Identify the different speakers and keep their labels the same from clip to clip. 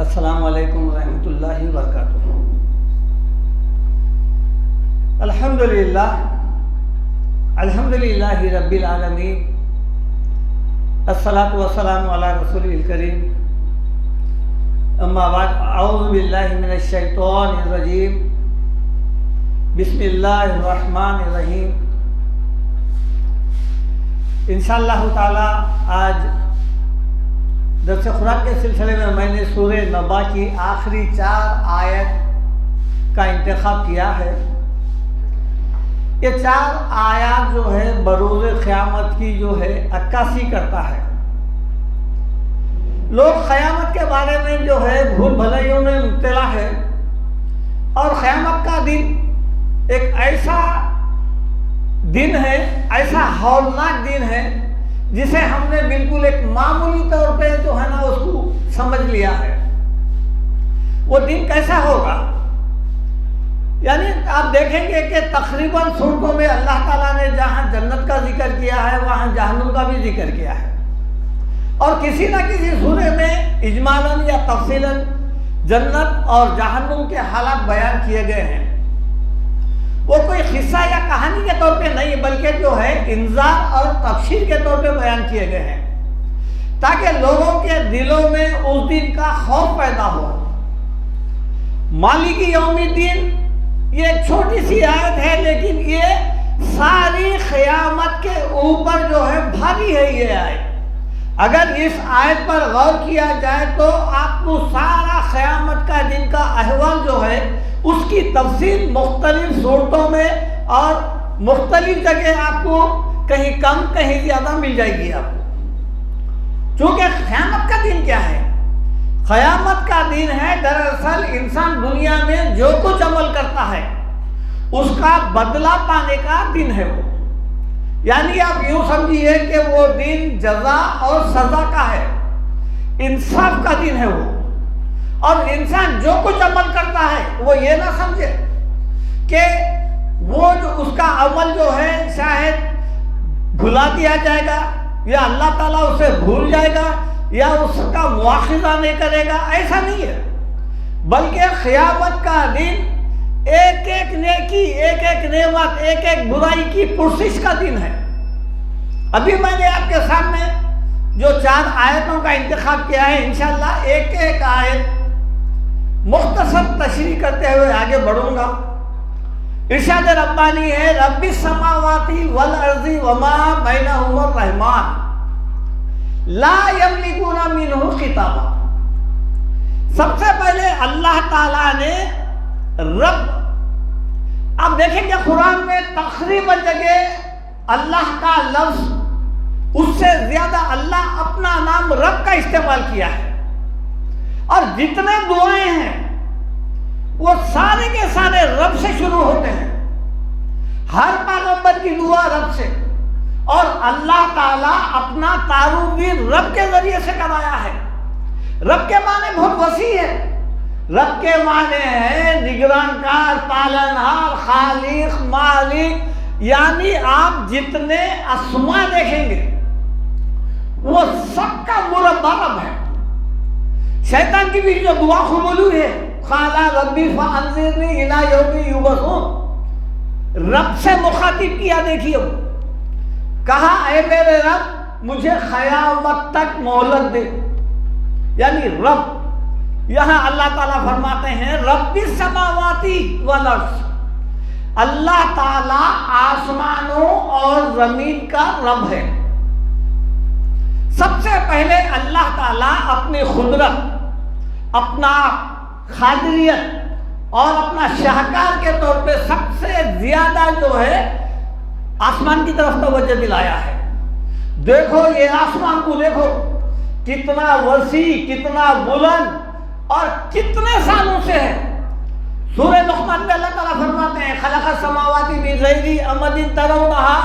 Speaker 1: السلام علیکم ورحمۃ اللہ وبرکاتہ۔ الحمدللہ رب العالمین، الصلاۃ والسلام علی رسول الکریم، اما بعد، اعوذ باللہ من الشیطان الرجیم، بسم اللہ الرحمن الرحیم۔ انشاءاللہ تعالی آج درس قرآن کے سلسلے میں نے سورہ نبا کی آخری 4 آیت کا انتخاب کیا ہے۔ یہ 4 آیات جو ہے بروز قیامت کی جو ہے عکاسی کرتا ہے۔ لوگ قیامت کے بارے میں جو ہے بھول بھلائیوں میں مبتلا ہے، اور قیامت کا دن ایک ایسا دن ہے، ایسا ہولناک دن ہے جسے ہم نے بالکل ایک معمولی طور پہ جو ہے نا اس کو سمجھ لیا ہے۔ وہ دن کیسا ہوگا؟ یعنی آپ دیکھیں گے کہ تقریباً سورتوں میں اللہ تعالیٰ نے جہاں جنت کا ذکر کیا ہے وہاں جہنم کا بھی ذکر کیا ہے، اور کسی نہ کسی سورے میں اجمالاً یا تفصیلاً جنت اور جہنم کے حالات بیان کیے گئے ہیں۔ وہ کوئی قصہ یا کہانی کے طور پہ نہیں، بلکہ جو ہے انذار اور تبشیر کے طور پہ بیان کیے گئے ہیں، تاکہ لوگوں کے دلوں میں اس دن کا خوف پیدا ہو۔ مالک یوم الدین یہ ایک چھوٹی سی آیت ہے، لیکن یہ ساری قیامت کے اوپر جو ہے بھاری ہے یہ آیت۔ اگر اس آیت پر غور کیا جائے تو آپ کو سارا قیامت کا دن کا احوال جو ہے اس کی تفصیل مختلف صورتوں میں اور مختلف جگہ آپ کو کہیں کم کہیں زیادہ مل جائے گی آپ کو۔ چونکہ قیامت کا دن کیا ہے؟ قیامت کا دن ہے دراصل انسان دنیا میں جو کچھ عمل کرتا ہے اس کا بدلہ پانے کا دن ہے وہ۔ یعنی آپ یوں سمجھیے کہ وہ دن جزا اور سزا کا ہے، انصاف کا دن ہے وہ۔ اور انسان جو کچھ عمل کرتا ہے وہ یہ نہ سمجھے کہ وہ جو اس کا عمل جو ہے شاید بھلا دیا جائے گا، یا اللہ تعالیٰ اسے بھول جائے گا، یا اس کا مواخذہ نہیں کرے گا، ایسا نہیں ہے۔ بلکہ قیامت کا دن ایک ایک نیکی، ایک ایک نعمت، ایک ایک برائی کی پرسش کا دن ہے۔ ابھی میں نے آپ کے سامنے جو 4 آیتوں کا انتخاب کیا ہے، انشاءاللہ ایک ایک آیت مختصر تشریح کرتے ہوئے آگے بڑھوں گا۔ ارشاد ربانی ہے، رب السماوات والارض وما بینہما الرحمن لا یملکون منہ خطابا۔ سب سے پہلے اللہ تعالیٰ نے رب، آپ دیکھیں کہ قرآن میں تقریباً جگہ اللہ کا لفظ، اس سے زیادہ اللہ اپنا نام رب کا استعمال کیا ہے، اور جتنے دعائیں ہیں وہ سارے کے سارے رب سے شروع ہوتے ہیں۔ ہر پیغمبر کی دعا رب سے، اور اللہ تعالیٰ اپنا تعارف بھی رب کے ذریعے سے کرایا ہے۔ رب کے معنی بہت وسیع ہے۔ رب کے معنی ہے نگران کار، پالنہار، خالق، مالک، یعنی آپ جتنے اسماء دیکھیں گے وہ سب کا مربع رب ہے۔ شیطان کی بھی جو دعا قبول ہے، قال ربی فانظرنی الی یوم یبعثون، رب سے مخاطب کیا، دیکھیے کہا اے میرے رب مجھے قیامت تک مہلت دے۔ یعنی رب، یہاں اللہ تعالیٰ فرماتے ہیں رب السماوات والارض، اللہ تعالیٰ آسمانوں اور زمین کا رب ہے۔ سب سے پہلے اللہ تعالیٰ اپنی قدرت، اپنا قادریت اور اپنا شاہکار کے طور پہ سب سے زیادہ جو ہے آسمان کی طرف توجہ دلایا ہے۔ دیکھو یہ آسمان کو دیکھو، کتنا وسیع، کتنا بلند اور کتنے سالوں سے ہے۔ سورہ لقمان میں اللہ تعالیٰ فرماتے ہیں خلق السماوات بغیر عمد ترونہا،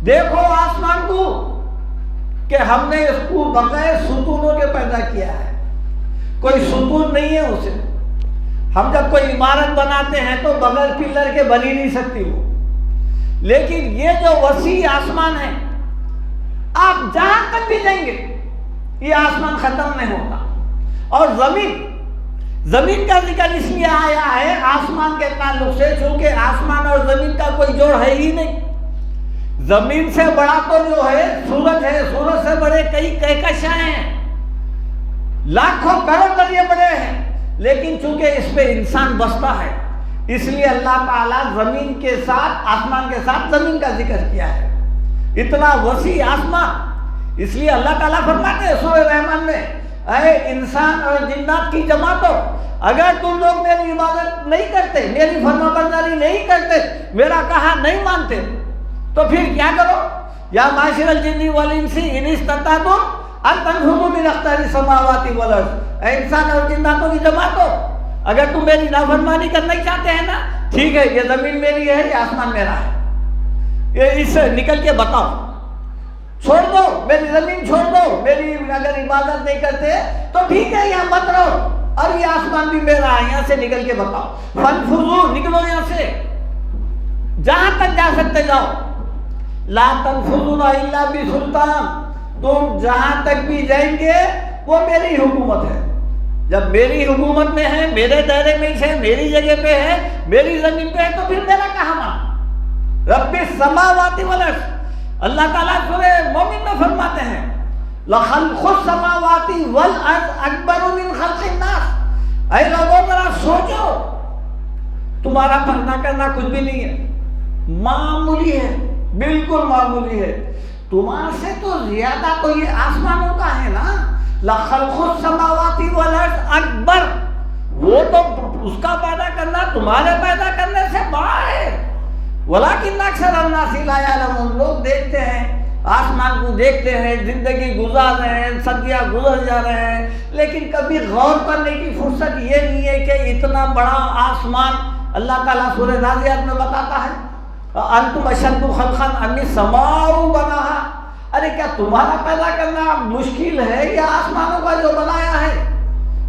Speaker 1: دیکھو آسمان کو کہ ہم نے اس کو بغیر ستونوں کے پیدا کیا ہے، کوئی ستون نہیں ہے اسے۔ ہم جب کوئی عمارت بناتے ہیں تو بغیر پلر کے بن ہی نہیں سکتی وہ، لیکن یہ جو وسیع آسمان ہے، آپ جہاں تک بھی جائیں گے یہ آسمان ختم نہیں ہوتا، اور زمین کا ذکر اس لیے آیا ہے آسمان کے تعلق سے، چونکہ آسمان اور زمین کا کوئی جوڑ ہے ہی نہیں۔ زمین سے بڑا تو جو ہے سورج ہے، سورج سے بڑے کئی کہکشاں ہیں، لاکھوں کروڑ درجے بڑے ہیں، لیکن چونکہ اس پہ انسان بستا ہے اس لیے اللہ تعالیٰ زمین کے ساتھ، آسمان کے ساتھ زمین کا ذکر کیا ہے۔ اتنا وسیع آسمان، اس لیے اللہ تعالیٰ فرماتے ہیں سورہ رحمان میں، اے انسان اور جنات کی جماعتوں، اگر تم لوگ میری عبادت نہیں کرتے، میری فرما برداری نہیں کرتے، میرا کہا نہیں مانتے، تو پھر کیا کرو؟ یا معاشر الجن والانس ان استطعتم ان تنفذوا من اقطار السماوات والارض، اے انسان اور جناتوں کی جماعتوں، اگر تم میری نافرمانی کرنا چاہتے ہیں نا، ٹھیک ہے، یہ زمین میری ہے، یہ آسمان میرا ہے، یہ اس سے نکل کے بتاؤ، چھوڑ دو میری زمین، چھوڑ دو میری، اگر عبادت نہیں کرتے تو ٹھیک ہے یہاں مت رہو، اور یہ آسمان بھی میرا ہے، یہاں سے نکل کے بتاؤ، فانفذوا، نکلو یہاں سے، جہاں تک جا سکتے جاؤ، لا تنفذون الا بسلطان، تم جہاں تک بھی جائیں گے وہ میری حکومت ہے، جب میری حکومت میں ہے، میرے دائرے میں ہے، میری جگہ پہ ہے، میری زمین پہ ہے، تو پھر میرا کہاں مان؟ رب السماوات والارض، اللہ تعالیٰ سورہ مومن میں فرماتے ہیں لخلق السماوات والارض اکبر من خلق الناس، اے لوگوں ذرا سوچو، تمہارا پردہ کرنا کچھ بھی نہیں ہے، معمولی ہے، بالکل معمولی ہے، تمہارے سے تو زیادہ تو یہ آسمانوں کا ہے نا، لخلق السماوات والارض اکبر، وہ تو اس کا پیدا کرنا تمہارے پیدا کرنے سے بڑا ہے، ولیکن اکثر الناس لا یعلمون، لوگ دیکھتے ہیں، آسمان کو دیکھتے ہیں، زندگی گزار رہے ہیں، صدیاں گزر جا رہے ہیں، لیکن کبھی غور کرنے کی فرصت یہ نہیں ہے کہ اتنا بڑا آسمان اللہ تعالیٰ سورہ نازعات میں بتاتا ہے انتم اشد خلقا ام السماء بناہا، ارے کیا تمہارا پیدا کرنا مشکل ہے یا آسمانوں کا جو بنایا ہے؟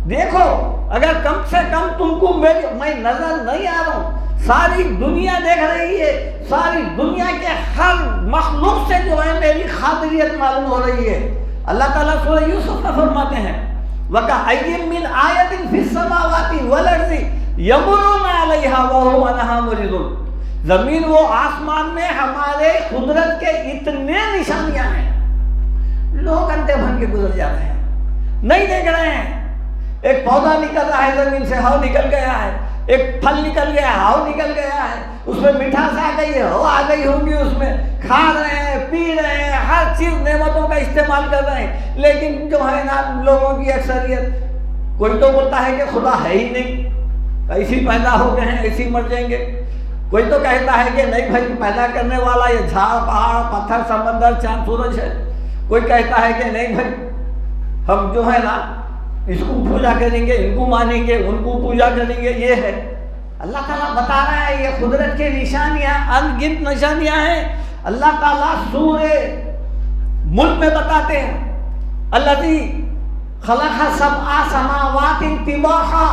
Speaker 1: دیکھو اگر کم سے کم تم کو میں نظر نہیں آ رہا ہوں، ساری دنیا دیکھ رہی ہے، ساری دنیا کے ہر مخلوق سے جو ہے میری خاطریت معلوم ہو رہی ہے۔ اللہ تعالیٰ سورہ یوسف میں فرماتے ہیں وَكَأَيٍّ مِّنْ آیَةٍ فِي السَّمَاوَاتِ وَالْأَرْضِ يَمُرُّونَ عَلَيْهَا وَهُمْ عَنْهَا مُعْرِضُونَ، زمین و آسمان میں ہمارے قدرت کے اتنے نشانیاں ہیں، لوگ اندھے بن کے گزر جا رہے ہیں، نہیں دیکھ رہے ہیں، ایک پودا نکل رہا ہے زمین سے، ہوا نکل گیا ہے، ایک پھل نکل گیا ہے، ہوا نکل گیا ہے، اس میں مٹھاس آ گئی ہے، ہوا آ گئی ہوگی، اس میں کھا رہے ہیں، پی رہے ہیں، ہر چیز نعمتوں کا استعمال کر رہے ہیں، لیکن جو ہے نا لوگوں کی اکثریت، کوئی تو بولتا ہے کہ خدا ہے ہی نہیں، ایسی پیدا ہو گئے ہیں، ایسی مر جائیں گے، کوئی تو کہتا ہے کہ نہیں بھائی پیدا کرنے والا یہ جھاڑ پہاڑ پتھر سمندر چاند سورج ہے، کوئی کہتا ہے کہ نہیں بھائی ہم جو ہے نا اس کو پوجا کریں گے، ان کو مانیں گے، ان کو پوجا کریں گے، یہ ہے۔ اللہ تعالیٰ بتا رہا ہے یہ قدرت کے نشانیاں، ان گنت نشانیاں ہیں۔ اللہ تعالیٰ سورہ ملک میں بتاتے ہیں الذی خلق سبع سماوات طباقا،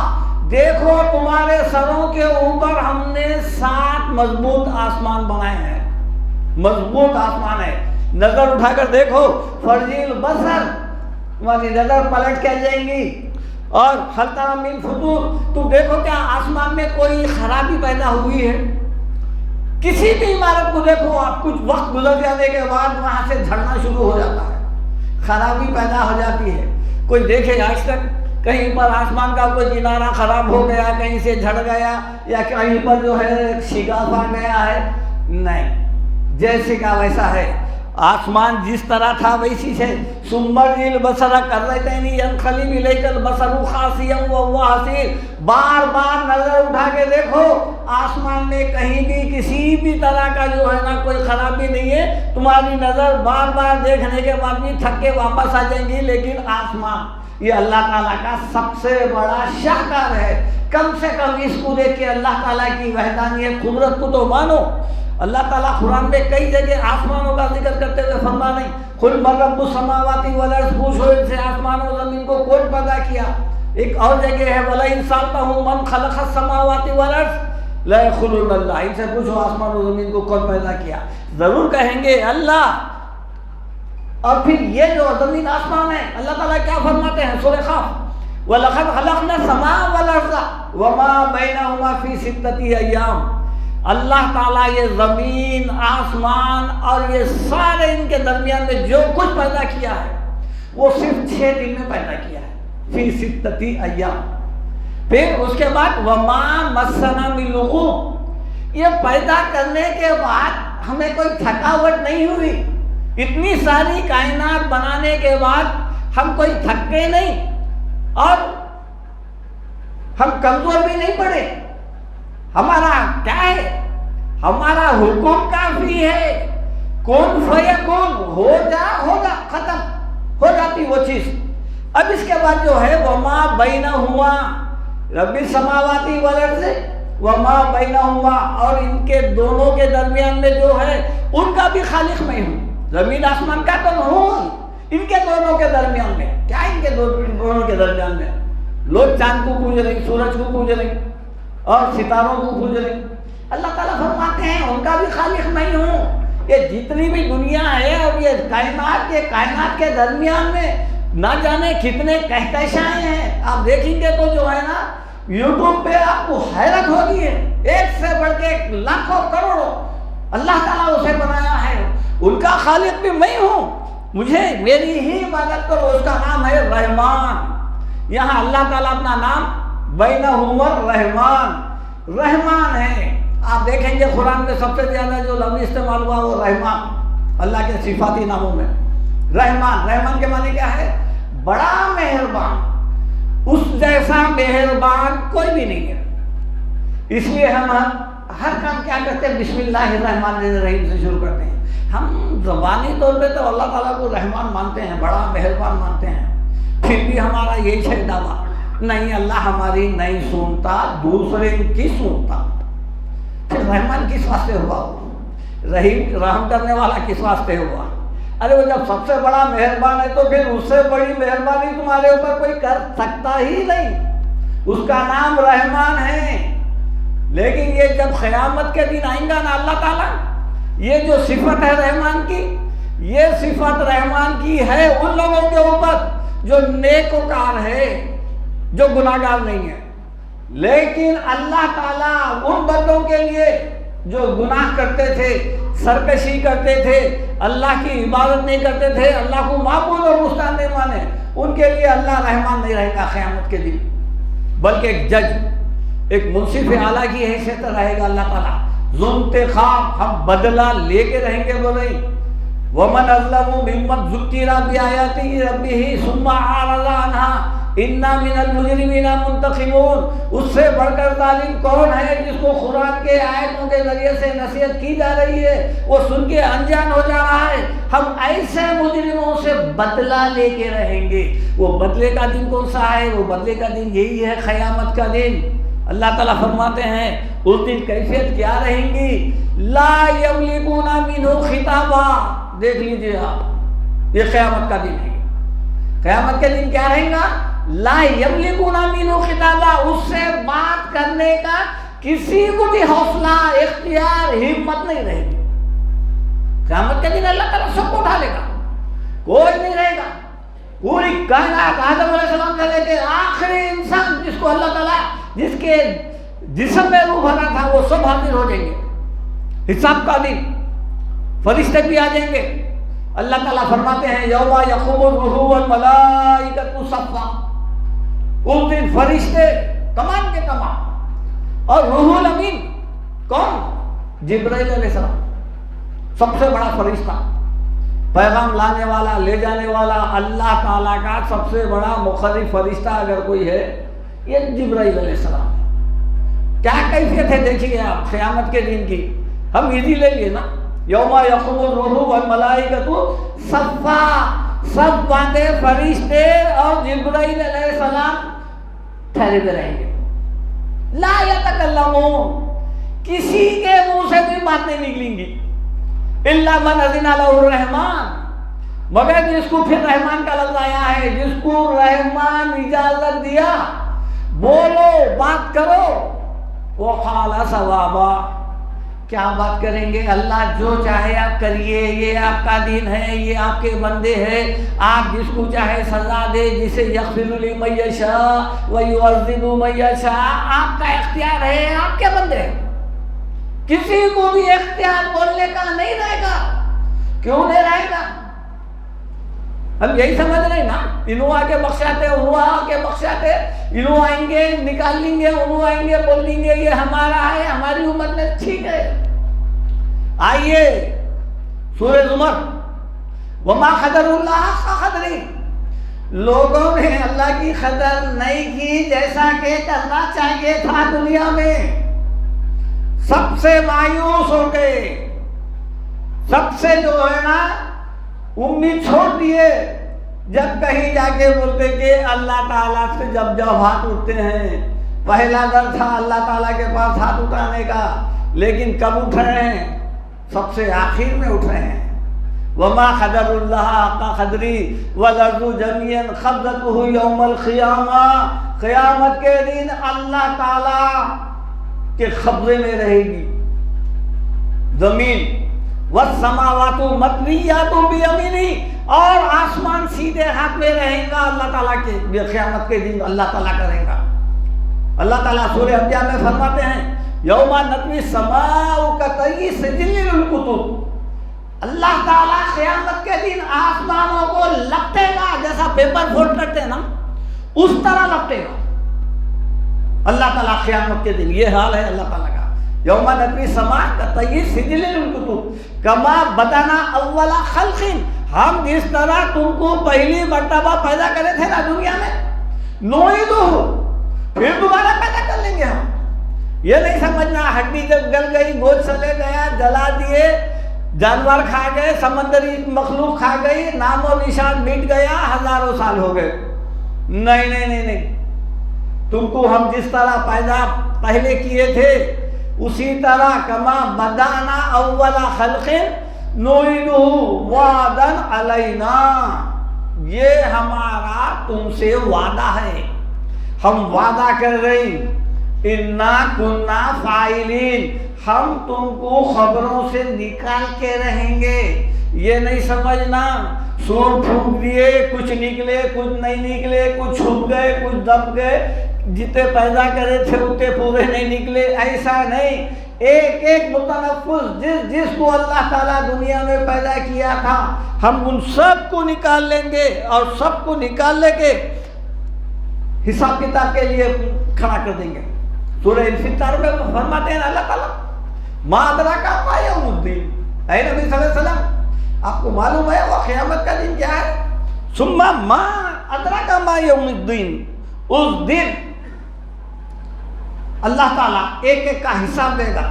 Speaker 1: دیکھو تمہارے سروں کے اوپر ہم نے 7 مضبوط آسمان بنائے ہیں، مضبوط آسمان ہے، نظر اٹھا کر دیکھو، فرجی البصر، تمہاری نظر پلٹ کے جائیں گی، اور ہل تری من فطور، تم دیکھو کیا آسمان میں کوئی خرابی پیدا ہوئی ہے؟ کسی بھی عمارت کو دیکھو آپ، کچھ وقت گزر جانے کے بعد وہاں سے جھڑنا شروع ہو جاتا ہے، خرابی پیدا ہو جاتی ہے۔ کوئی دیکھے آج تک کہیں پر آسمان کا کوئی کنارہ خراب ہو گیا، کہیں سے جھڑ گیا، یا کہیں پر جو ہے شگاف آ گیا ہے؟ نہیں، جیسے کا ویسا ہے، آسمان جس طرح تھا ویسی سے۔ ثُمَّ الْبَصَرَ كَرَّتَيْنِ يَنْقَلِبُ إِلَيْكَ الْبَصَرُ خَاسِئًا وَهُوَ حَسِيرٌ، بار بار نظر اٹھا کے دیکھو، آسمان میں کہیں بھی کسی بھی طرح کا جو ہے نا کوئی خرابی نہیں ہے، تمہاری نظر بار بار دیکھنے کے بعد بھی تھک کے واپس آ جائیں گی، لیکن آسمان یہ اللہ تعالیٰ کا سب سے بڑا شاہکار ہے، کم سے کم اس کو دیکھ کے اللہ تعالیٰ کی وحدانیت قدرت کو تو مانو۔ اللہ تعالیٰ قرآن میں کئی جگہ آسمانوں کا ذکر کرتے ہوئے فرما نہیں، قُلْ مَن رَّبُّ السَّمَاوَاتِ وَالْأَرْضِ، پوچھو ان سے آسمان و زمین کو کون پیدا کیا۔ ایک اور جگہ ہے وَلَئِن سَأَلْتَهُم مَّن خَلَقَ السَّمَاوَاتِ وَالْأَرْضِ لَيَقُولُنَّ اللَّهُ، ان سے پوچھو آسمان و زمین کو کون پیدا کیا، ضرور کہیں گے اللہ۔ اور پھر یہ جو زمین آسمان ہے، اللہ تعالیٰ کیا فرماتے ہیں سورہ قاف وَلَقَدْ خَلَقْنَا السَّمَاءَ وَالْأَرْضَ وَمَا بَيْنَهُمَا فِي سِتَّةِ أَيَّامٍ۔ اللہ تعالیٰ یہ زمین، آسمان اور یہ سارے ان کے درمیان میں جو کچھ پیدا کیا ہے وہ صرف 6 دن میں پیدا کیا ہے، فی سِتَّةِ أَيَّامٍ۔ پھر اس کے بعد وَمَا مَسَّنَا مِن لُغُوبٍ، یہ پیدا کرنے کے بعد ہمیں کوئی تھکاوٹ نہیں ہوئی، اتنی ساری کائنات بنانے کے بعد ہم کوئی تھکے نہیں اور ہم کمزور بھی نہیں پڑے۔ ہمارا کیا ہے؟ ہمارا حکم کافی ہے، کون فیکون، ہو جا ہوگا، ختم ہو جاتی وہ چیز۔ اب اس کے بعد جو ہے وما بینہما، رب السماوات والارض وما بینہما، اور ان کے دونوں کے درمیان میں جو ہے ان کا بھی خالق میں ہوں، زمین آسمان کا تو ہوں، ان کے دونوں کے درمیان میں کیا، ان کے دونوں کے درمیان میں لوگ چاند کو پوج رہے ہیں، سورج کو پوج رہے ہیں اور ستاروں کو پوج رہے ہیں۔ اللہ تعالیٰ فرماتے ہیں ان کا بھی خالق میں ہوں۔ یہ جتنی بھی دنیا ہے اور یہ کائنات کے درمیان میں نہ جانے کتنے کہکشائیں ہیں، آپ دیکھیں گے تو جو ہے نا یوٹیوب پہ آپ کو حیرت ہوگی ہے، ایک سے بڑھ کے ایک لاکھوں کروڑوں اللہ تعالیٰ اسے بنایا ہے، ان کا خالق بھی میں ہوں، مجھے میری ہی عبادت کرو۔ اس کا نام ہے رحمان۔ یہاں اللہ تعالیٰ اپنا نام بینہما الرحمان، رحمان ہے۔ آپ دیکھیں گے قرآن میں سب سے زیادہ جو لفظ استعمال ہوا وہ رحمان، اللہ کے صفاتی ناموں میں رحمان۔ رحمان کے معنی کیا ہے؟ بڑا مہربان، اس جیسا مہربان کوئی بھی نہیں ہے۔ اس لیے ہم ہر کام کیا کرتے ہیں؟ بسم اللہ الرحمن الرحیم سے شروع کرتے ہیں۔ ہم زبانی طور پہ تو اللہ تعالیٰ کو رحمان مانتے ہیں، بڑا مہربان مانتے ہیں، پھر بھی ہمارا یہی ہے دعویٰ، نہیں اللہ ہماری نہیں سنتا، دوسرے کی سنتا۔ پھر رحمان کس واسطے ہوا؟ رحیم، رحم کرنے والا کس واسطے ہوا؟ ارے وہ جب سب سے بڑا مہربان ہے تو پھر اس سے بڑی مہربانی تمہارے اوپر کوئی کر سکتا ہی نہیں، اس کا نام رحمان ہے۔ لیکن یہ جب قیامت کے دن آئیں گا نا اللہ تعالیٰ، یہ جو صفت ہے رحمان کی، یہ صفت رحمان کی ہے ان لوگوں کے اوپر جو نیکوکار ہے، جو گناہگار نہیں ہے۔ لیکن اللہ تعالیٰ ان بندوں کے لیے جو گناہ کرتے تھے، سرکشی کرتے تھے، اللہ کی عبادت نہیں کرتے تھے، اللہ کو معبود اور مستعان نہیں مانے، ان کے لیے اللہ رحمان نہیں رہے گا قیامت کے دن، بلکہ ایک جج، ایک منصف اعلیٰ کی حیثیت رہے گا اللہ تعالیٰ۔ ذوانتقام، ہم بدلہ لے کے رہیں گے، بولے وَمَنْ أَظْلَمُ مِمَّنْ ذُكِّرَ بِآيَاتِ رَبِّهِ ثُمَّ أَعْرَضَ عَنْهَا إِنَّا مِنَ الْمُجْرِمِينَ مُنْتَقِمُونَ۔ اس سے بڑھ کر ظالم کون ہے جس کو قرآن کے آیتوں کے ذریعے سے نصیحت کی جا رہی ہے، وہ سن کے انجان ہو جا رہا ہے۔ ہم ایسے مجرموں سے بدلہ لے کے رہیں گے۔ وہ بدلے کا دن کون سا ہے؟ وہ بدلے کا دن یہی ہے، قیامت کا دن۔ اللہ تعالیٰ فرماتے ہیں اس دن کیفیت کیا رہیں گی؟ لا یملکون منہ خطابا۔ دیکھ لیجئے آپ، یہ قیامت کا دن ہے۔ قیامت کے دن کیا رہیں گا؟ لا یملکون منہ خطابا، اس سے بات کرنے کا کسی کو بھی حوصلہ، اختیار، ہمت نہیں رہے گی۔ قیامت کے دن اللہ تعالیٰ سب کو اٹھا لے گا، کوئی نہیں رہے گا۔ پوری کائنات آدم علیہ السلام سے لے کے آخری انسان جس کو اللہ تعالیٰ جس کے جسم میں روح بھرا تھا، وہ سب حاضر ہو جائیں گے۔ حساب کا دن، فرشتے بھی آ جائیں گے۔ اللہ تعالیٰ فرماتے ہیں یوم یقوم الروح والملائکۃ صفا، اس دن فرشتے تمام کے تمام اور روح الامین کون؟ جبرائیل علیہ السلام، سب سے بڑا فرشتہ، پیغام لانے والا، لے جانے والا، اللہ تعالیٰ کا سب سے بڑا مقرب فرشتہ اگر کوئی ہے یہ جبرائیل علیہ السلام ہے۔ کیا کیفیت ہے دیکھیے آپ قیامت کے دن کی۔ ہم ایزی لے لیے نا، یوم یقوم الروح والملائکۃ صفا، سب باندھے فرشتے اور جبرائیل علیہ السلام ٹھہرے ہوئے رہیں گے۔ لا یتکلمون، کسی کے منہ سے بھی بات نہیں نکلیں گی، الا من اذن لہ الرحمن، مگر جس کو پھر رحمان کا لفظ آیا ہے، جس کو رحمان اجازت دیا، بولو، بات کرو، وہ قال ثوابا، کیا بات کریں گے؟ اللہ جو چاہے آپ کریے، یہ آپ کا دین ہے، یہ آپ کے بندے ہیں، آپ جس کو چاہے سزا دے، جسے یغفر لمن یشاء ویعذب من یشاء، آپ کا اختیار ہے، آپ کے بندے ہیں، کسی کو بھی اختیار بولنے کا نہیں رہے گا۔ کیوں نہیں رہے گا؟ ہم یہی سمجھ رہے ہیں نا، انہوں آ کے بخشاتے، انہوں آ کے بخشاتے، انہوں آئیں گے نکال لیں گے، انہوں آئیں گے بول دیں گے یہ ہمارا ہے، ہماری امت میں، ٹھیک ہے۔ آئیے سورہ زمر، وما قدر اللہ حق قدرہ، لوگوں نے اللہ کی قدر نہیں کی جیسا کہ کرنا چاہیے تھا دنیا میں، سب سے مایوس ہو گئے، سب سے جو ہے نا امید چھوڑ دیے، جب کہیں جا کے بولتے کہ اللہ تعالیٰ سے جب ہاتھ اٹھتے ہیں، پہلا در تھا اللہ تعالیٰ کے پاس ہاتھ اٹھانے کا، لیکن کب اٹھ رہے ہیں؟ سب سے آخر میں اٹھ رہے ہیں۔ وما قدر اللہ حق قدرہ والارض جميعا قبضته یوم القیامہ، قیامت کے دن اللہ تعالیٰ کے قبضے میں رہے گی زمین، والسماوات مطویات بیمینہ، اور آسمان سیدھے ہاتھ میں رہے گا اللہ تعالیٰ کے، قیامت کے دن اللہ تعالیٰ کرے گا۔ اللہ تعالیٰ سورہ انبیاء میں فرماتے ہیں یوم نطوی السماء کطی سجل للکتب، اللہ تعالیٰ قیامت کے دن آسمانوں کو لپٹے گا، جیسا پیپر فولڈ کرتے ہیں نا اس طرح لپٹے گا اللہ تعالیٰ قیامت کے دن۔ یہ حال ہے اللہ تعالیٰ کا، یوم نطوی السماء کطی سجل للکتب کما بدانا اول خلق، ہم جس طرح تم کو پہلی مرتبہ پیدا کرے تھے نا دنیا میں، نعیدہ، پھر دوبارہ پیدا کر لیں گے ہم۔ یہ نہیں سمجھنا ہڈی جب گل گئی، گوشت چلے گیا، جلا دیے، جانور کھا گئے، سمندری مخلوق کھا گئی، نام و نشان مٹ گیا، ہزاروں سال ہو گئے۔ نہیں نہیں نہیں نہیں، تم کو ہم جس طرح پیدا پہلے کیے تھے اسی طرح کما بدانا اول خلق نعیدہ وعدا علینا، یہ ہمارا تم سے وعدہ ہے، ہم وعدہ کر رہے ہیں، انا کنا فاعلین، ہم تم کو خبروں سے نکال کے رہیں گے۔ یہ نہیں سمجھنا سور پھونک دیے، کچھ نکلے کچھ نہیں نکلے، کچھ چھپ گئے کچھ دب گئے، جتنے پیدا کرے تھے اتنے پورے نہیں نکلے، ایسا نہیں۔ ایک ایک متنفس جس کو اللہ تعالیٰ دنیا میں پیدا کیا تھا، ہم ان سب کو نکال لیں گے، اور سب کو نکال لے کے حساب کتاب کے لیے کھڑا کر دیں گے۔ سورہ انفطار میں فرماتے ہیں اللہ تعالیٰ ما ادراک ما یوم الدین، اے نبی صلی اللہ علیہ وسلم آپ کو معلوم ہے وہ قیامت کا دن کیا ہے؟ ثم ما ادراک ما یوم الدین، اس دن اللہ تعالیٰ ایک ایک کا حساب دے گا،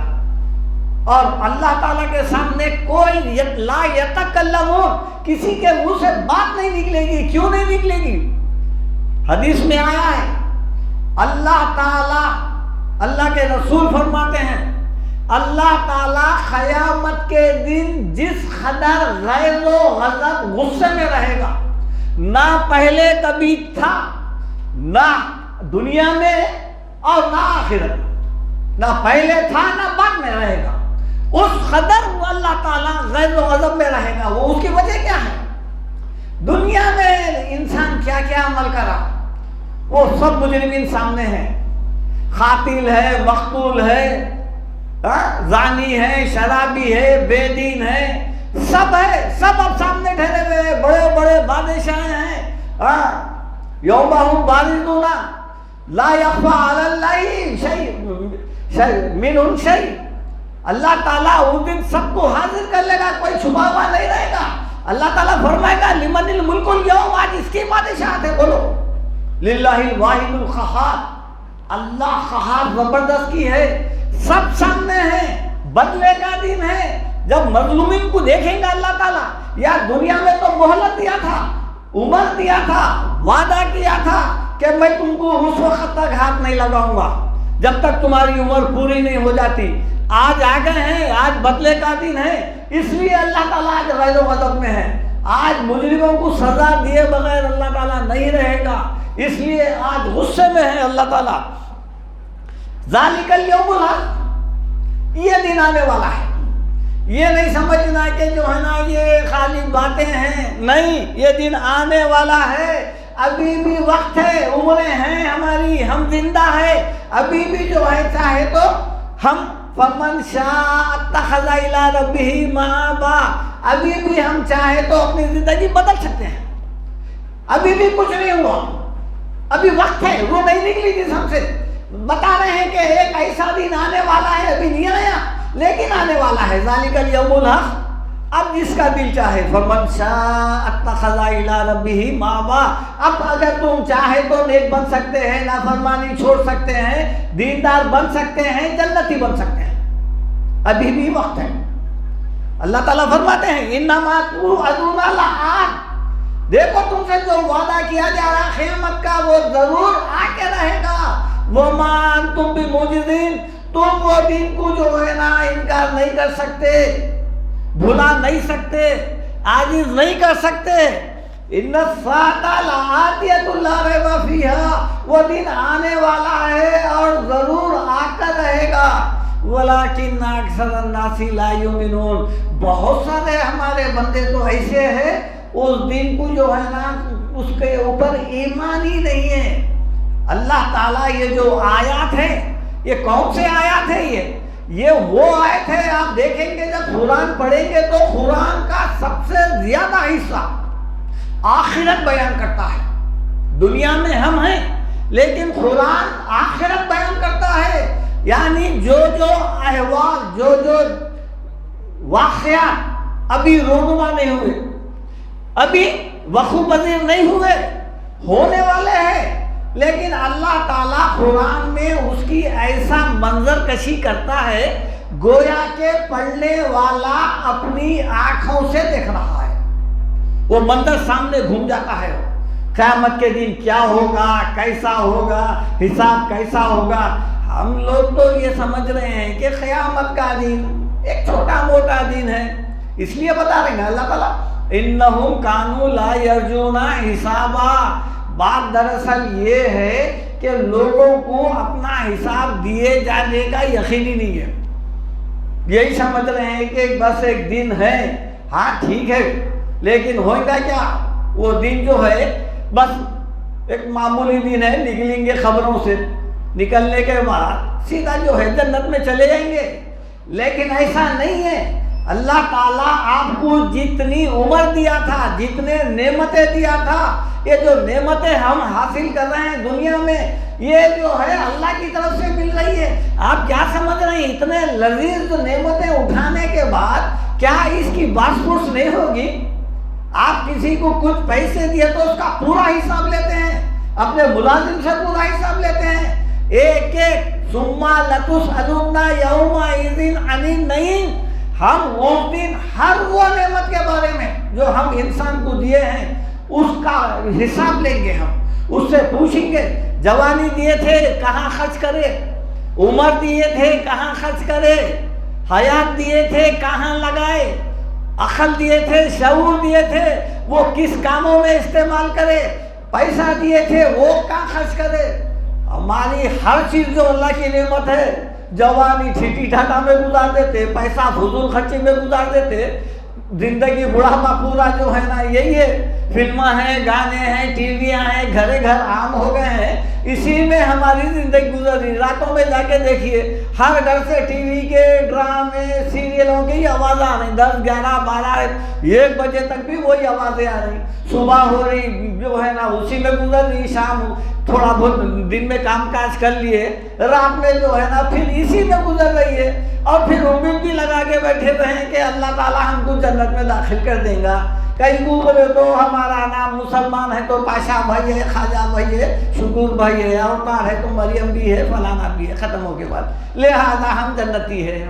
Speaker 1: اور اللہ تعالیٰ کے سامنے کوئی لا یتکلمون، کسی کے منہ سے بات نہیں نکلے گی۔ کیوں نہیں نکلے گی؟ حدیث میں آیا ہے اللہ تعالیٰ، اللہ کے رسول فرماتے ہیں اللہ تعالیٰ قیامت کے دن جس قدر غیظ و غضب غصے میں رہے گا، نہ پہلے کبھی تھا، نہ دنیا میں اور نہ آخرت، نہ پہلے تھا نہ بعد میں رہے گا، اس قدر اللہ تعالیٰ غیظ و غضب میں رہے گا۔ وہ اس کی وجہ کیا ہے؟ دنیا میں انسان کیا کیا عمل کرا، وہ سب مجرمین سامنے ہیں، قاتل ہے، مقتول ہے، زانی ہے، شرابی ہے، بے دین ہے، سب ہے، سب اب سامنے ٹھہرے ہوئے ہیں، بڑے بڑے بادشاہ ہیں۔ یوم ہم بارزون لا یخفی علی اللہ شیء منہم شیء، اللہ تعالیٰ اس دن سب کو حاضر کر لے گا، کوئی چھپا ہوا نہیں رہے گا۔ اللہ تعالیٰ فرمائے گا لمن الملک اليوم، آج اس کی بادشاہت ہے، بولو للہ الواحد القہار، اللہ قہار زبردست کی ہے، سب سامنے ہیں، بدلے کا دن ہے۔ جب مظلومین کو دیکھیں گا اللہ تعالیٰ، یا دنیا میں تو مہلت دیا تھا، عمر دیا تھا، وعدہ کیا تھا کہ میں تم کو اس وقت تک ہاتھ نہیں لگاؤں گا جب تک تمہاری عمر پوری نہیں ہو جاتی۔ آج آ گئے ہیں، آج بدلے کا دن ہے، اس لیے اللہ تعالیٰ آج غیظ و غضب میں ہے۔ آج مجرموں کو سزا دیے بغیر اللہ تعالیٰ نہیں رہے گا، اس لیے آج غصے میں ہے اللہ تعالیٰ۔ ذالک الیوم الحق، یہ دن آنے والا ہے. یہ نہیں سمجھنا کہ جو ہے نا یہ خالی باتیں ہیں، نہیں، یہ دن آنے والا ہے. ابھی بھی وقت ہے، عمریں ہیں ہماری، ہم زندہ ہے، ابھی بھی جو ہے چاہے تو ہم فمن شاء اتخذ الی ربہ مآبا، ابھی بھی ہم چاہے تو اپنی زندگی بدل سکتے ہیں. ابھی بھی کچھ نہیں ہوا، ابھی وقت ہے، وہ نہیں نکلی جس ہم سے بتا رہے ہیں کہ ایک ایسا دن آنے والا ہے، ابھی نہیں آیا لیکن آنے والا ہے. ذالک الیوم الحق. اب جس کا دل چاہے فمن شاء اتخذ الی ربہ مآبا، اب اگر تم چاہے تو نیک بن سکتے ہیں، نافرمانی چھوڑ سکتے ہیں، دیندار بن سکتے ہیں، جنتی بن سکتے ہیں، ابھی بھی وقت ہے. اللہ تعالیٰ فرماتے ہیں انما توعدون لآت، دیکھو تم سے جو وعدہ کیا جا رہا قیامت کا وہ ضرور آ کے رہے گا. وما انتم بمعجزین، تم وہ دن کو جو ہے نا انکار نہیں کر سکتے، بھلا نہیں سکتے، عاجز نہیں کر سکتے. ان الساعۃ لآتیۃ لا ریب فیہا، وہ دن آنے والا ہے اور ضرور آ کر رہے گا. ولکن اکثر الناس لا یؤمنون، بہت سارے ہمارے بندے تو ایسے ہیں اس دن کو جو ہے نا اس کے اوپر ایمان ہی نہیں ہے. اللہ تعالیٰ یہ جو آیات ہیں یہ کون سے آیات ہیں؟ یہ وہ آیت ہے، آپ دیکھیں گے جب قرآن پڑھیں گے تو قرآن کا سب سے زیادہ حصہ آخرت بیان کرتا ہے. دنیا میں ہم ہیں لیکن قرآن آخرت بیان کرتا ہے. یعنی جو احوال، جو واقعات ابھی رونما نہیں ہوئے، ابھی وقوع پذیر نہیں ہوئے، ہونے والے ہیں، لیکن اللہ تعالیٰ قرآن میں اس کی ایسا منظر کشی کرتا ہے گویا کہ پڑھنے والا اپنی آنکھوں سے دیکھ رہا ہے. وہ منظر سامنے گھوم جاتا ہے. قیامت کے دن کیا ہوگا، کیسا ہوگا، حساب کیسا ہوگا. ہم لوگ تو یہ سمجھ رہے ہیں کہ قیامت کا دن ایک چھوٹا موٹا دن ہے، اس لیے بتا رہے ہیں اللہ تعالیٰ انہم کانوا لا یرجون حسابا. بات دراصل یہ ہے کہ لوگوں کو اپنا حساب دیے جانے کا یقینی نہیں ہے. یہی سمجھ رہے ہیں کہ بس ایک دن ہے، ہاں ٹھیک ہے، لیکن ہوگا کیا؟ وہ دن جو ہے بس ایک معمولی دن ہے، نکلیں گے خبروں سے، نکلنے کے بعد سیدھا جو ہے جنت میں چلے جائیں گے. لیکن ایسا نہیں ہے. اللہ تعالیٰ آپ کو جتنی عمر دیا تھا، جتنے نعمتیں دیا تھا، یہ جو نعمتیں ہم حاصل کر رہے ہیں دنیا میں، یہ جو ہے اللہ کی طرف سے مل رہی ہے. آپ کیا سمجھ رہے ہیں اتنے لذیذ نعمتیں اٹھانے کے بعد کیا اس کی باس پرس نہیں ہوگی؟ آپ کسی کو کچھ پیسے دیے تو اس کا پورا حساب لیتے ہیں، اپنے ملازم سے پورا حساب لیتے ہیں، ایک ایک. ثم لتسألن یومئذ عن النعیم. ہم اس دن ہر وہ نعمت کے بارے میں جو ہم انسان کو دیے ہیں اس کا حساب لیں گے. ہم اس سے پوچھیں گے جوانی دیے تھے کہاں خرچ کرے، عمر دیے تھے کہاں خرچ کرے، حیات دیے تھے کہاں لگائے، عقل دیے تھے، شعور دیے تھے وہ کس کاموں میں استعمال کرے، پیسہ دیے تھے وہ کہاں خرچ کرے. ہماری ہر چیز جو اللہ کی نعمت ہے، جوانی ٹھیٹی ٹھاٹا میں گزار دیتے، پیسہ فضول خرچی میں گزار دیتے، زندگی بڑھاپا پورا جو ہے نا یہی ہے، فلمیں ہیں، گانے ہیں، ٹی ویاں ہیں، گھرے گھر عام ہو گئے ہیں، اسی میں ہماری زندگی گزر رہی. راتوں میں جا کے دیکھیے ہر گھر سے ٹی وی کے ڈرامے سیریلوں کی آوازیں آ رہی، 10 11 12 1 بجے تک بھی وہی آوازیں آ رہی. صبح ہو رہی جو ہے نا اسی میں گزر رہی، شام تھوڑا بہت دن میں کام کاج کر لیے، رات میں جو ہے نا پھر اسی میں گزر رہی ہے. اور پھر امید بھی لگا کے بیٹھے رہے کہ اللہ تعالیٰ ہم کو جنت میں داخل کر دیں گا. کئی بولے تو ہمارا نام مسلمان ہے تو پاشا بھائی ہے، خواجہ بھائی ہے، شکور بھائی ہے، اوتار ہے تو مریم بھی ہے، فلانا بھی ہے، ختم ہو کے بعد لہذا ہم جنتی ہیں.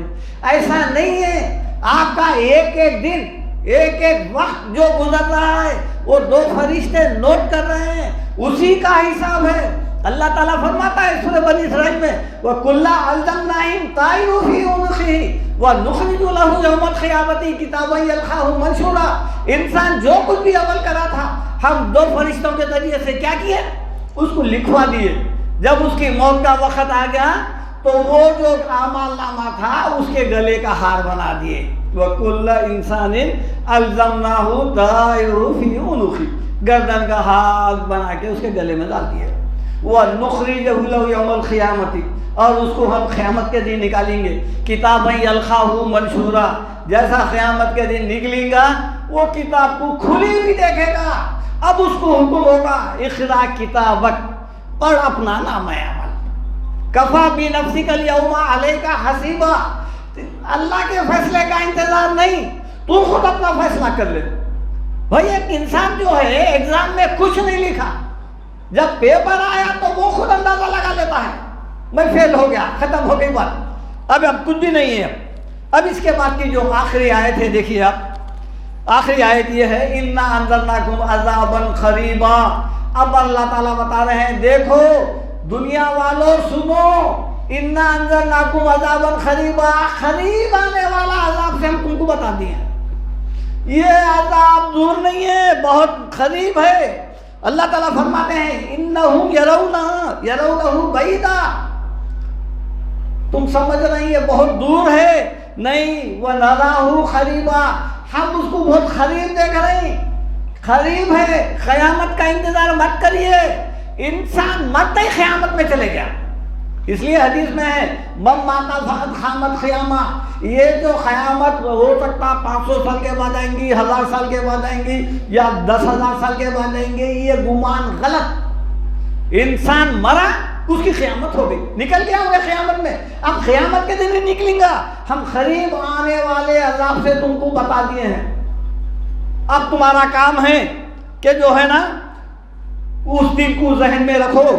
Speaker 1: ایسا نہیں ہے. آپ کا ایک ایک دن، ایک ایک وقت جو گزر رہا ہے وہ 2 فرشتے نوٹ کر رہے ہیں، اسی کا حساب ہے. اللہ تعالیٰ فرماتا ہے سورہ بنی اسرائیل میں وَكُلَّ أَلْزَمْنَاهُمْ طَائِرَهُ فِي عُنُقِهِ وَنُخْرِجُ لَهُ يَوْمَ الْقِيَامَةِ كِتَابًا يَلْقَاهُ مَنشُورًا. انسان جو کچھ بھی عمل کرا تھا ہم 2 فرشتوں کے ذریعے سے کیا کیے؟ اس کو لکھوا دیے. جب اس کی موت کا وقت آ گیا تو وہ جو اعمال نامہ تھا اس کے گلے کا ہار بنا دیے. وَكُلَّ إِنسَانٍ أَلْزَمْنَاهُ طَائِرَهُ فِي عُنُقِهِ، گردن کا ہار بنا کے اس کے گلے میں ڈال دیے. وَنُخْرِجُ لَهُ يَوْمَ الْقِيَامَةِ، اور اس کو ہم قیامت کے دن نکالیں گے. کتابًا يَلْقَاهُ مَنشُورًا، جیسا قیامت کے دن نکلیں گا وہ کتاب کو کھلی ہوئی دیکھے گا. اب اس کو حکم ہوگا اقرا کتابک، پڑھ اپنا نامہ عمل. کفا بنفسک الیوم علیک حسیبا، اللہ کے فیصلے کا انتظار نہیں، تو خود اپنا فیصلہ کر لے. بھائی ایک انسان جو ہے ایگزام میں کچھ نہیں لکھا، جب پیپر آیا تو وہ خود اندازہ لگا لیتا ہے میں فیل ہو گیا، ختم ہو گئی بات، اب کچھ بھی نہیں ہے. اب اس کے بعد کی جو آخری آیت ہے دیکھیے آپ، آخری آیت یہ ہے اِنَّا أَنذَرْنَاكُمْ عَذَابًا قَرِيبًا. اب اللہ تعالیٰ بتا رہے ہیں دیکھو دنیا والوں سنو، اِنَّا أَنذَرْنَاكُمْ عَذَابًا قَرِيبًا، قریب آنے والا عذاب سے ہم تم کو بتا دیے ہیں. یہ عذاب دور نہیں ہے، بہت قریب ہے. اللہ تعالیٰ فرماتے ہیں إِنَّهُمْ يَرَوْنَهُ بَعِيدًا، تم سمجھ رہے ہیں یہ بہت دور ہے، نہیں. وَنَرَاهُ قَرِيبًا، ہم اس کو بہت قریب دیکھ رہے ہیں، قریب ہے. قیامت کا انتظار مت کریے، انسان مرتے ہی قیامت میں چلے گیا. اس لیے حدیث میں ہے من ماتا فقط قامت قیامہ، یہ جو قیامت ہو سکتا 500 سال کے بعد آئیں گی، 1000 سال کے بعد آئیں گی، یا 10,000 سال کے بعد آئیں گے، یہ گمان غلط. انسان مرا اس کی قیامت ہو گئی، نکل گیا ہوگا قیامت میں. اب قیامت کے دن ہی نکلیں گا، ہم قریب آنے والے عذاب سے تم کو بتا دیے ہیں. اب تمہارا کام ہے کہ جو ہے نا اس دن کو ذہن میں رکھو.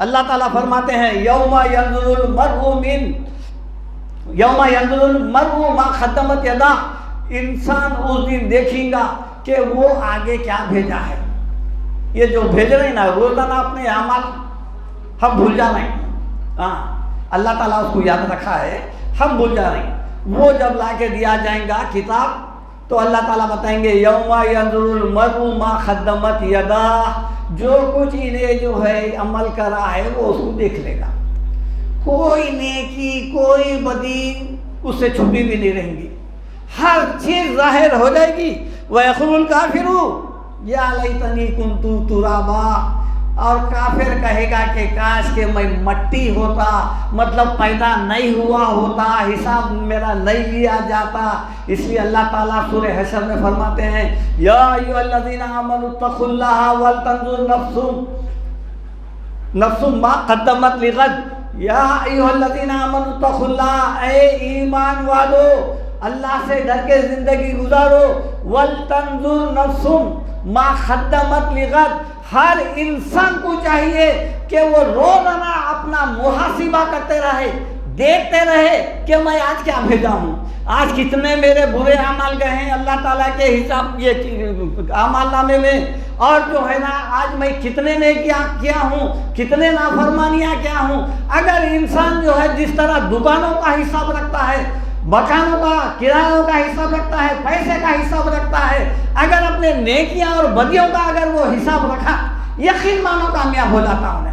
Speaker 1: اللہ تعالیٰ فرماتے ہیں یوم ینظر المرء ما قدمت یداہ، انسان اس دن دیکھیں گا کہ وہ آگے کیا بھیجا ہے. یہ جو بھیج رہے ہیں نا روزانہ اپنے اعمال ہم بھول جا رہے ہیں. ہاں اللہ تعالیٰ اس کو یاد رکھا ہے، ہم بھول جا رہے ہیں. وہ جب لا کے دیا جائیں گا کتاب تو اللہ تعالیٰ بتائیں گے یوم ینظر المرء ما قدمت یداہ، جو کچھ انہیں جو ہے عمل کرا ہے وہ اس کو دیکھ لے گا. کوئی نیکی کوئی بدی اس سے چھپی بھی نہیں رہیں گی، ہر چیز ظاہر ہو جائے گی. وَيَقُولُ الْكَافِرُ يَا لَيْتَنِي كُنتُ تُرَابًا، اور کافر کہے گا کہ کاش کہ میں مٹی ہوتا، مطلب پیدا نہیں ہوا ہوتا، حساب میرا نہیں لیا جاتا. اس لیے اللہ تعالیٰ سورہ حشر میں فرماتے ہیں یا ایھا الذین آمنوا اتقوا اللہ ولتنظر نفس ما قدمت لغد. یا ایھا الذین آمنوا اتقوا اللہ، اے ایمان والو اللہ سے ڈر کے زندگی گزارو. ولتنظر نفس ما قدمت لغد، ہر انسان کو چاہیے کہ وہ روزانہ اپنا محاسبہ کرتے رہے، دیکھتے رہے کہ میں آج کیا بھیجا ہوں، آج کتنے میرے برے اعمال گئے ہیں اللہ تعالیٰ کے حساب یہ اعمال نامے میں، اور جو ہے نا آج میں کتنے نے کیا ہوں، کتنے نافرمانیاں کیا ہوں. اگر انسان جو ہے جس طرح دکانوں کا حساب رکھتا ہے، مکانوں کا کرایوں کا حساب رکھتا ہے، پیسے کا حساب رکھتا ہے، اگر اپنے نیکیاں اور بدیوں کا اگر وہ حساب رکھا، یقین مانو کامیاب ہو جاتا ہوں.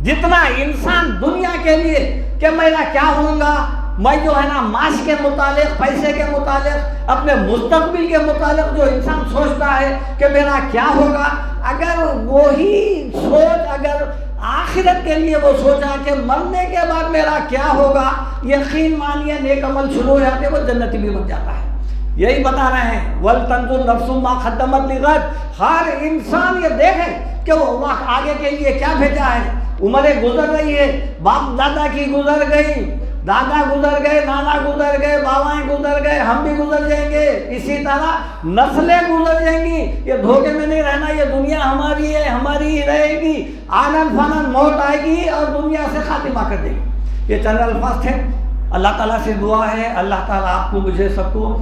Speaker 1: جتنا انسان دنیا کے لیے کہ میرا کیا ہوں گا، میں جو ہے نا معاش کے متعلق، پیسے کے متعلق، اپنے مستقبل کے متعلق جو انسان سوچتا ہے کہ میرا کیا ہوگا، اگر وہی سوچ اگر آخرت کے لیے وہ سوچا کہ مرنے کے بعد میرا کیا ہوگا، یقین مانیے نیک عمل شروع ہو جاتے وہ جنتی بھی بن جاتا ہے. یہی بتا رہے ہیں وَلْتَنظُرْ نَفْسٌ مَا قَدَّمَتْ لِغَدٍ، ہر انسان یہ دیکھے کہ وہ وقت آگے کے لیے کیا بھیجا ہے. عمریں گزر رہی ہے، باپ دادا کی گزر گئی، دادا گزر گئے، نانا گزر گئے، بابائیں گزر گئے، ہم بھی گزر جائیں گے. اسی طرح نسلیں گزر جائیں گی. یہ دھوکے میں نہیں رہنا، یہ دنیا ہماری ہے، ہماری ہی رہے گی. آنن فانن موت آئے گی اور دنیا سے خاتمہ کر دے گی. یہ چند الفاظ تھے. اللہ تعالیٰ سے دعا ہے اللہ تعالیٰ آپ کو مجھے سب کو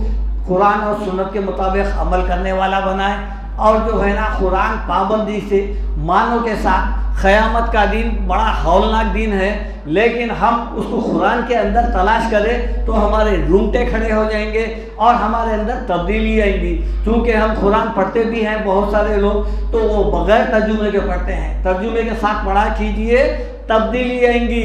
Speaker 1: قرآن اور سنت کے مطابق عمل کرنے والا بنائے، اور جو ہے نا قرآن پابندی سے مانو کے ساتھ. قیامت کا دن بڑا ہولناک دن ہے، لیکن ہم اس کو قرآن کے اندر تلاش کریں تو ہمارے رونگٹے کھڑے ہو جائیں گے اور ہمارے اندر تبدیلی آئیں گی. چونکہ ہم قرآن پڑھتے بھی ہیں بہت سارے لوگ تو وہ بغیر ترجمے کے پڑھتے ہیں. ترجمے کے ساتھ پڑھا کیجئے، تبدیلی آئیں گی.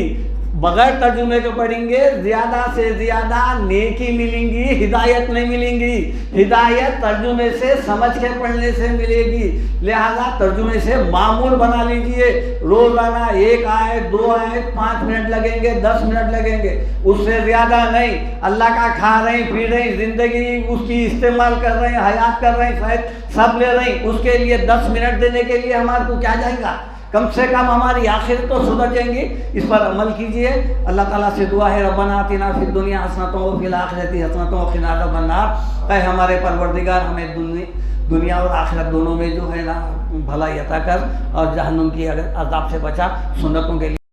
Speaker 1: بغیر ترجمے کے پڑھیں گے زیادہ سے زیادہ نیکی ملیں گی، ہدایت نہیں ملیں گی۔ ہدایت ترجمے سے سمجھ کے پڑھنے سے ملے گی، لہذا ترجمے سے معمول بنا لیجئے۔ روزانہ 1 آیت 2 آیت 5 منٹ لگیں گے، 10 منٹ لگیں گے، اس سے زیادہ نہیں۔ اللہ کا کھا رہے ہیں، پی رہے ہیں، زندگی اس کی استعمال کر رہے ہیں، حیات کر رہے ہیں، شاید سب لے رہے ہیں، اس کے لیے 10 منٹ دینے کے لیے ہمارے کو کیا جائے گا؟ کم سے کم ہماری آخرت تو سدھر جائیں گی۔ اس پر عمل کیجئے۔ اللہ تعالیٰ سے دعا ہے ربنا آتنا فی الدنیا حسنۃ وفی الآخرۃ حسنۃ وقنا عذاب النار۔ اے ہمارے پروردگار، ہمیں دنیا اور آخرت دونوں میں جو ہے نا بھلائی عطا کر، اور جہنم کی عذاب سے بچا۔ سنتوں کے لیے